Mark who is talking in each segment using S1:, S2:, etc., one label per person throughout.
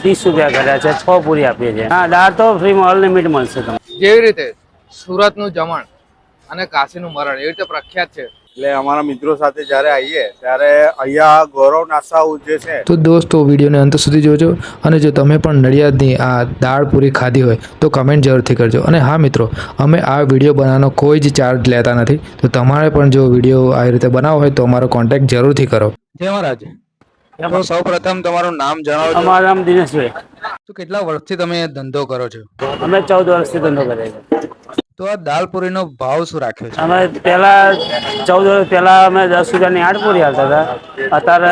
S1: 30 રૂપિયા કર્યા છે, 6 પૂરી આપીએ છીએ. હા, દાળ તો ફ્રીમાં અનલિમિટેડ મળશે તમને.
S2: જેવી રીતે સુરતનું જમણ અને કાશીનું મરણ એવી રીતે પ્રખ્યાત છે,
S3: એટલે અમારા મિત્રો સાથે જ્યારે આવીએ ત્યારે અહીંયા ગૌરવ નાસ્તા હાઉસ જે છે.
S4: તો દોસ્તો વિડીયોને અંત સુધી જોજો, અને જો તમે પણ નડિયાદની આ દાળ પૂરી ખાધી હોય તો કમેન્ટ જરૂરથી કરજો. અને હા મિત્રો, અમે આ વિડીયો બનાવવાનો કોઈ જ ચાર્જ લેતા નથી, તો તમારે પણ જો વિડીયો આવી રીતે બનાવવો હોય તો અમારો કોન્ટેક્ટ જરૂરથી કરો. જય મહારાજ. તો સૌ પ્રથમ તમારું નામ જણાવો.
S1: અમારું નામ દિનેશભાઈ.
S4: તો કેટલા વર્ષથી તમે ધંધો કરો છો?
S1: અમે 14 વર્ષથી ધંધો કરીએ છીએ.
S4: તો આ દાળ પૂરીનો ભાવ શું રાખ્યો છે?
S1: અમે પહેલા 14 વર્ષ પહેલા અમે 10 રૂપિયાની 8 પૂરી આપતા હતા, અત્યારે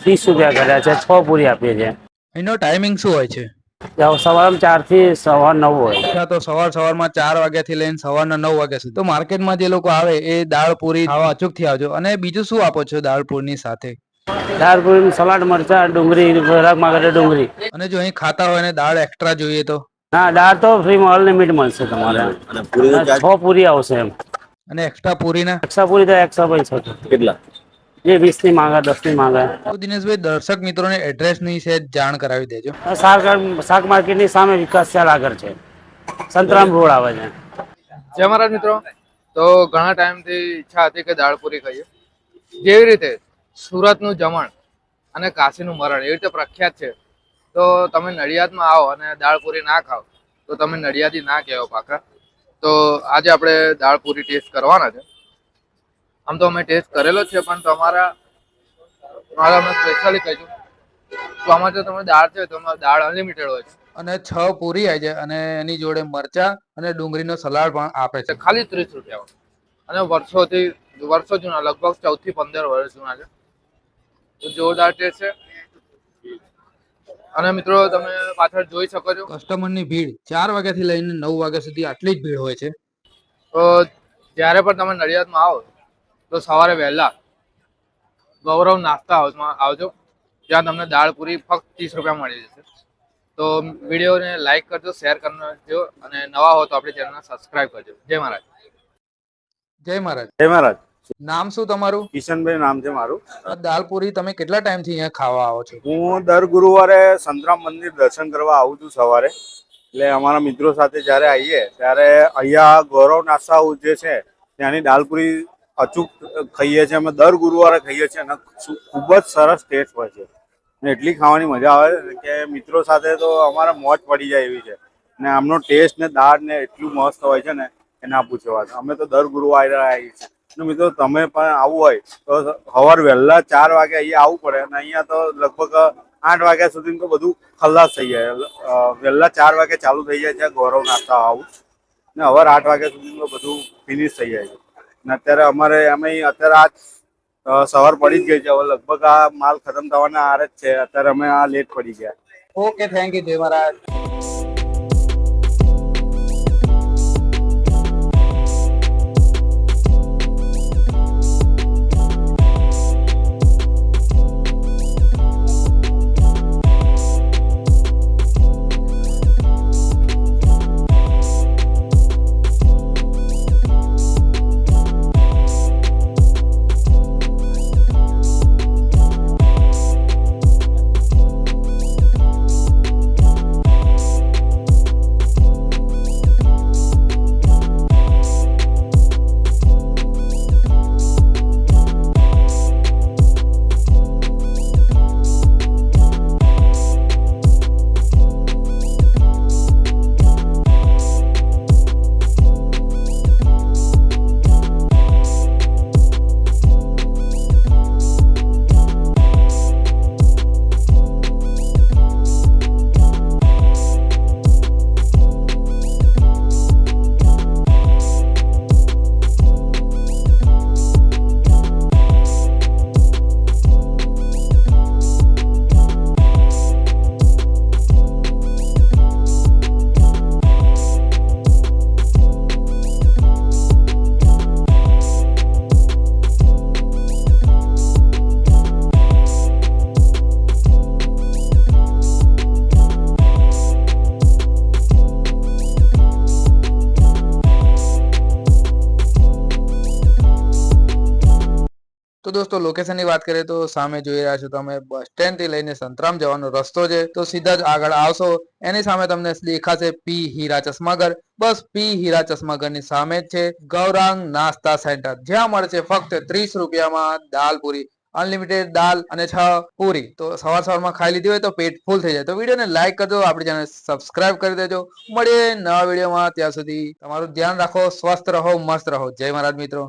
S1: 30 રૂપિયા કર્યા છે, 6 પૂરી આપીએ છીએ.
S4: એનો ટાઈમિંગ શું હોય છે?
S1: સવારમાં 4 થી સવાર 9 હોય.
S4: અચ્છા, તો સવારમાં 4 વાગ્યાથી લઈને સવારના 9 વાગ્યા સુધી. તો માર્કેટમાં જે લોકો આવે એ દાળ પૂરી ખાવા અચૂકથી આવજો. અને બીજું શું આપો છો દાળ પૂરીની સાથે?
S1: દાળ પૂરી, સલાડ, મરચા, ડુંગળી, ખોરાક માંગે ડુંગળી.
S4: અને જો અહીં ખાતા હોય ને દાળ એક્સ્ટ્રા જોઈએ તો?
S1: ના, દાળ તો ફ્રીમાં અનલિમિટેડ મળશે તમારે. 6 પૂરી આવશે એમ.
S4: અને એક્સ્ટ્રા પૂરીના
S1: એક્સ્ટ્રા પૂરી તો એક્સ્ટ્રા પૈસા કેટલા? જે 20 ની માંગે, 10 ની માંગે.
S4: તો દિનેશભાઈ, દર્શક મિત્રોને એડ્રેસની સેજ જાણ કરાવી દેજો.
S1: શાક માર્કેટની સામે વિકાસ ચાલ આગળ છે, સંતરામ રોડ આવે છે.
S2: જય મહારાજ મિત્રો. તો ઘણા ટાઈમથી ઈચ્છા હતી કે દાળ પૂરી ખાઈએ. જેવી રીતે સુરતનું જમણ અને કાશીનું મરણ એવી રીતે પ્રખ્યાત છે, તો તમે નડિયાદમાં આવો અને દાળ પૂરી ના ખાઓ તો તમે નડિયાદી ના કહેવો પાકા. તો આજે આપણે દાળ પૂરી ટેસ્ટ કરવાના છે. આમ તો અમે ટેસ્ટ કરેલો જ છે, પણ તમારા અમે સ્પેશિયલી કહીશું તો આમાં જો તમે દાળ છે તો દાળ અનલિમિટેડ હોય છે.
S4: અને 6 પૂરી આવી જાય, અને એની જોડે મરચા અને ડુંગળીનો સલાડ પણ આપે છે.
S2: ખાલી 30 રૂપિયામાં. અને વર્ષો જૂના, લગભગ 14 થી 15 વર્ષ જૂના છે. તો જોરદાર ટેસ્ટ છે. અને મિત્રો તમે પાછળ જોઈ શકો છો
S4: કસ્ટમરની ભીડ 4 વાગ્યાથી લઈને 9 વાગ્યા સુધી આટલી જ ભીડ હોય છે.
S2: તો જ્યારે પણ તમે નડિયાદમાં આવો તો સવારે વહેલા ગૌરવ નાસ્તા હાઉસમાં આવજો, જ્યાં તમને દાળ પૂરી ફક્ત 30 રૂપિયા મળી જશે. તો વિડીયોને લાઈક કરજો, શેર કરજો, અને નવા હો તો આપણી ચેનલને સબસ્ક્રાઇબ કરજો. જય મહારાજ.
S4: જય મહારાજ.
S3: જય મહારાજ.
S4: નામ શું તમારું?
S3: કિશનભાઈ નામ છે મારું.
S4: દાળ પૂરી તમે કેટલા ટાઈમથી અહીંયા ખાવા આવો છો?
S3: હું દર ગુરુવારે સંતરામ મંદિર દર્શન કરવા આવું છું સવારે. એટલે અમારા મિત્રો સાથે જ્યારે આવીએ ત્યારે અહીંયા ગૌરવ નાસ્તા હાઉસ જે છે ત્યાંની દાળ પૂરી અચૂક ખાઈએ છીએ. અમે દર ગુરુવારે ખાઈએ છીએ અને ખૂબ જ સરસ ટેસ્ટ હોય છે. એટલી ખાવાની મજા આવે કે મિત્રો સાથે તો અમારે મોજ પડી જાય એવી છે. ને આમનો ટેસ્ટ ને દાળ ને એટલું મસ્ત હોય છે ને કે ના પૂછો વાત. અમે તો દર ગુરુવારે આવીએ છીએ. મિત્રો તમે પણ આવવું હોય તો સવાર વહેલા 4 વાગે અહીંયા આવવું પડે. અને અહીંયા તો લગભગ 8 વાગ્યા સુધી તો બધું ખલાસ થઈ જાય. વહેલા 4 વાગે ચાલુ થઈ જાય છે ગૌરવ નાસ્તા હાઉસ, ને સવાર 8 વાગ્યા સુધી તો બધું ફિનિશ થઈ જાય છે. ને અત્યારે અમારે અત્યારે આજ સવાર પડી જ ગઈ છે. હવે લગભગ આ માલ ખતમ થવાના આરે જ છે. અત્યારે અમે આ લેટ પડી ગયા.
S4: Okay, thank you. જય મહારાજ. તો દોસ્તો લોકેશનની વાત કરીએ તો સામે જોઈ રહ્યા છો તમે બસ સ્ટેન્ડ થી લઈને સંતરામ જવાનો રસ્તો છે. તો સીધા જ આગળ આવશો એની સામે તમને દેખાશે પી હીરા ચશ્માઘર. બસ પી હીરા ચશ્માઘરની સામે જ છે ગૌરાંગ નાસ્તા સેન્ટર, જ્યાં મળે છે ફક્ત 30 રૂપિયામાં દાલ પૂરી, અનલિમિટેડ દાલ અને 6 પૂરી. તો સવારમાં ખાઈ લીધી હોય તો પેટ ફૂલ થઈ જાય. તો વિડીયોને લાઈક કરજો, આપણી ચેનલ સબસ્ક્રાઇબ કરી દેજો. મળીએ નવા વિડીયોમાં, ત્યાં સુધી તમારું ધ્યાન રાખો, સ્વસ્થ રહો, મસ્ત રહો. જય મહારાજ મિત્રો.